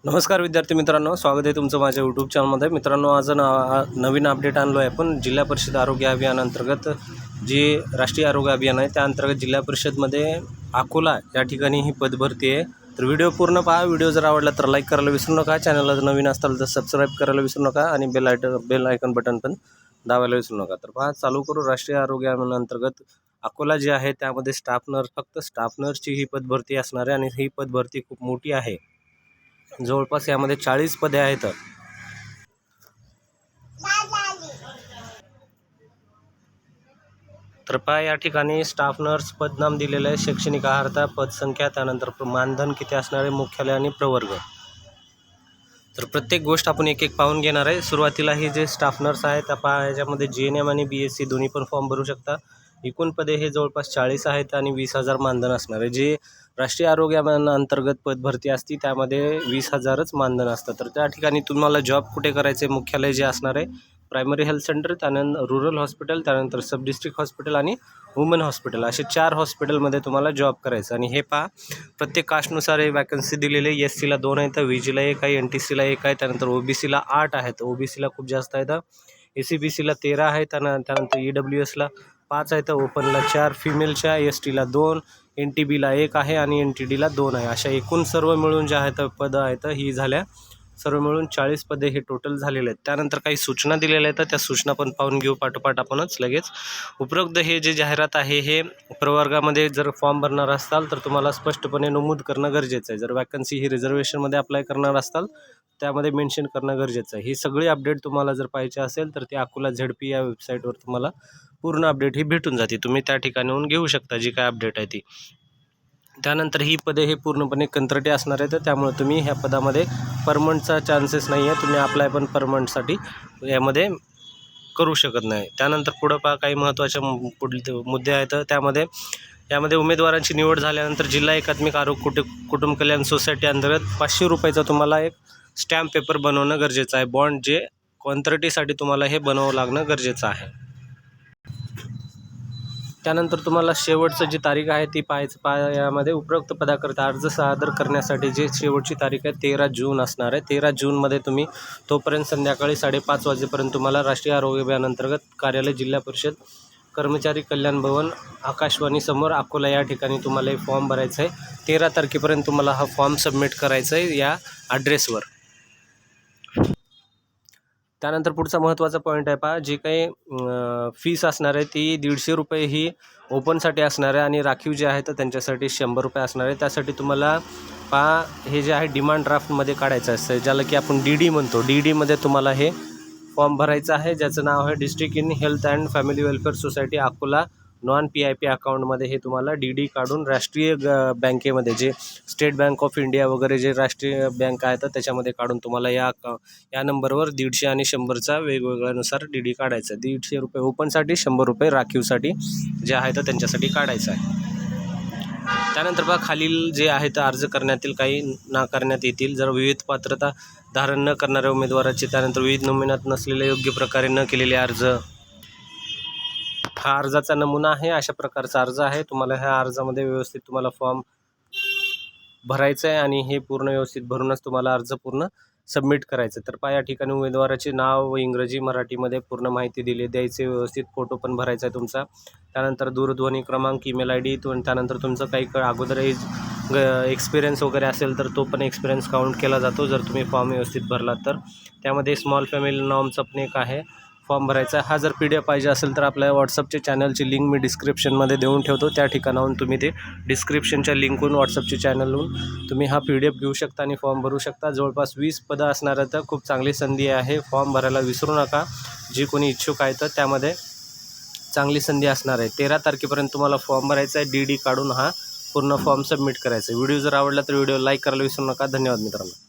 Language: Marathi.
नमस्कार विद्यार्थी मित्रांनो, स्वागत आहे तुमचं माझ्या यूट्यूब चॅनलमध्ये. मित्रांनो, आज नवीन अपडेट आणलो आहे. पण जिल्हा परिषद आरोग्य अभियान अंतर्गत जे राष्ट्रीय आरोग्य अभियान आहे त्या अंतर्गत जिल्हा परिषदमध्ये अकोला या ठिकाणी ही पदभरती आहे. तर व्हिडिओ पूर्ण पहा. व्हिडिओ जर आवडला तर लाईक करायला विसरू नका. चॅनलला जर नवीन असाल तर सबस्क्राईब करायला विसरू नका आणि बेल आयकन बटन पण दाबायला विसरू नका. तर पहा, चालू करू. राष्ट्रीय आरोग्य अभियान अंतर्गत अकोला जे आहे त्यामध्ये फक्त स्टाफ नर्सची ही पदभरती असणार आहे आणि ही पदभरती खूप मोठी आहे. जवळपास यामध्ये 40 पदे आहेत. तर पहा, या ठिकाणी स्टाफ नर्स पदनाम दिलेलं आहे. शैक्षणिक अर्हता, पदसंख्या, त्यानंतर मानधन किती असणार आहे, मुख्यालय आणि प्रवर्ग. तर प्रत्येक गोष्ट आपण एक एक पाहून घेणार आहे. सुरुवातीला ही जे स्टाफ नर्स आहे त्या पहा, याच्यामध्ये GNM आणि BSc दोन्ही पण फॉर्म भरू शकता. एकूण पदे हे जवळपास 40 आहेत आणि 20,000 मानधन असणार आहे. जे राष्ट्रीय आरोग्य अंतर्गत पदभरती असती त्यामध्ये 20,000च मानधन असतं. तर त्या ठिकाणी तुम्हाला जॉब कुठे करायचे, मुख्यालय जे असणार आहे प्रायमरी हेल्थ सेंटर, त्यानंतर रूरल हॉस्पिटल, त्यानंतर सब डिस्ट्रिक्ट हॉस्पिटल आणि वुमन हॉस्पिटल असे 4 हॉस्पिटलमध्ये तुम्हाला जॉब करायचं. आणि हे पहा, प्रत्येक कास्टनुसार हे वॅकन्सी दिलेली आहे. SCला 2 आहेत, VGला 1 आहे, NTCला 1 आहे, त्यानंतर OBCला 8 आहेत. OBCला खूप जास्त आहेत. SCBCला 13 आहेत, त्यानंतर EWSला 5 आहेत, ओपनला 4, फिमेलच्या STला 2, NTBला 1 आहे आणि NTDला 2 आहे. अशा एकूण सर्व मिळून जे आहेत पदं आहेत ही झाल्या सर्व मिळून 40 पदे हे टोटल झालेले आहेत. त्यानंतर काही सूचना दिलेल्या आहेत, त्या सूचना पण पाहून घेऊ पाठोपाठ आपणच लगेच. उपरोक्त हे जे जाहिरात आहे हे प्रवर्गामध्ये जर फॉर्म भरणार असाल तर तुम्हाला स्पष्टपणे नमूद करणं गरजेचं आहे. जर वॅकन्सी ही रिझर्वेशनमध्ये अप्लाय करणार असाल त्यामध्ये मेन्शन करणं गरजेचं आहे. ही सगळी अपडेट तुम्हाला जर पाहिजे असेल तर ते अकोला ZP या वेबसाईटवर तुम्हाला पूर्ण अपडेट ही भेटून जाते. तुम्ही त्या ठिकाणाहून घेऊ शकता जी काय अपडेट आहे ती. त्यानंतर ही पदे हे पूर्णपणे कंत्राटी असणार आहेत, त्यामुळे तुम्ही ह्या पदामध्ये परमनंटचा चान्सेस नाही आहे. तुम्ही अप्लाय पण परमनंटसाठी यामध्ये करू शकत नाही. त्यानंतर पुढं पहा, काही महत्त्वाचे पुढील मुद्दे आहेत. यामध्ये उमेदवारांची निवड झाल्यानंतर जिल्हा एकात्मिक आरोग्य कुटुंब कल्याण सोसायटी अंतर्गत 500 रुपयाचा तुम्हाला एक स्टॅम्प पेपर बनवणं गरजेचं आहे. बॉन्ड जे कंत्राटीसाठी तुम्हाला हे बनवावं लागणं गरजेचं आहे. त्यानंतर तुम्हाला शेवटचं जी तारीख आहे ती पाहायचं. यामध्ये उपरोक्त पदाकरता अर्ज सादर करण्यासाठी जे शेवटची तारीख आहे 13 जून असणार आहे. 13 जूनमध्ये तुम्ही तोपर्यंत संध्याकाळी 5:30 वाजेपर्यंत तुम्हाला राष्ट्रीय आरोग्य अभियान अंतर्गत कार्यालय जिल्हा परिषद कर्मचारी कल्याण भवन आकाशवाणी समोर अकोला या ठिकाणी तुम्हाला हे फॉर्म भरायचं आहे. 13 तारखेपर्यंत तुम्हाला हा फॉर्म सबमिट करायचा आहे या ॲड्रेसवर. त्यानंतर पुढचा महत्त्वाचा पॉईंट आहे पहा, जी काही फीस असणार आहे ती 150 रुपये ही ओपनसाठी असणार आहे आणि राखीव जे आहे तर त्यांच्यासाठी 100 रुपये असणार आहे. त्यासाठी तुम्हाला पहा, हे जे आहे डिमांड ड्राफ्टमध्ये काढायचं असतं, ज्याला की आपण DD म्हणतो. DDमध्ये तुम्हाला हे फॉर्म भरायचं आहे, ज्याचं नाव आहे district in health and family welfare society Akola non PIP अकाउंटमध्ये हे तुम्हाला DD काढून राष्ट्रीय बँकेमध्ये जे स्टेट बँक ऑफ इंडिया वगैरे जे राष्ट्रीय बँक आहेत त्याच्यामध्ये काढून तुम्हाला या नंबरवर 150 आणि 100चा वेगवेगळ्यानुसार DD काढायचा. 150 रुपये ओपनसाठी, 100 रुपये राखीवसाठी जे आहे तर त्यांच्यासाठी काढायचं आहे. त्यानंतर बघा, खालील जे आहेत अर्ज करण्यातील काही नाकारण्यात येतील. जर विविध पात्रता धारण न करणाऱ्या उमेदवाराचे, त्यानंतर विविध नमुन्यात नसलेले, योग्य प्रकारे न केलेले अर्ज, हा अर्जाचा नमुना आहे. अशा प्रकारचा अर्ज आहे. तुम्हाला ह्या अर्जामध्ये व्यवस्थित तुम्हाला फॉर्म भरायचं आहे आणि हे पूर्ण व्यवस्थित भरूनच तुम्हाला अर्ज पूर्ण सबमिट करायचं. तर पहा, या ठिकाणी उमेदवाराचे नाव इंग्रजी मराठीमध्ये पूर्ण माहिती द्यायचे, व्यवस्थित फोटो पण भरायचा आहे तुमचा. त्यानंतर दूरध्वनी क्रमांक, ईमेल ID, त्यानंतर तुमचं काही अगोदर एक्सपिरियन्स वगैरे असेल तर तो पण एक्सपिरियन्स काउंट केला जातो जर तुम्ही फॉर्म व्यवस्थित भरलात तर. त्यामध्ये स्मॉल फॅमिली नॉर्मचा पण एक आहे फॉर्म भरायचा. हा जर PDF पाहिजे असेल तर आपल्या व्हॉट्सअपच्या चॅनलची लिंक मी डिस्क्रिप्शनमध्ये देऊन ठेवतो. त्या ठिकाणाहून तुम्ही ते डिस्क्रिप्शनच्या लिंकहून व्हॉट्सअपच्या चॅनलहून तुम्ही हा PDF घेऊ शकता आणि फॉर्म भरू शकता. जवळपास 20 पदं असणार तर खूप चांगली संधी आहे. फॉर्म भरायला विसरू नका. जे कोणी इच्छुक आहे तर त्यामध्ये चांगली संधी असणार आहे. 13 तारखेपर्यंत तुम्हाला फॉर्म भरायचा आहे. DD काढून हा पूर्ण फॉर्म सबमिट करायचा आहे. व्हिडिओ जर आवडला तर व्हिडिओ लाईक करायला विसरू नका. धन्यवाद मित्रांनो.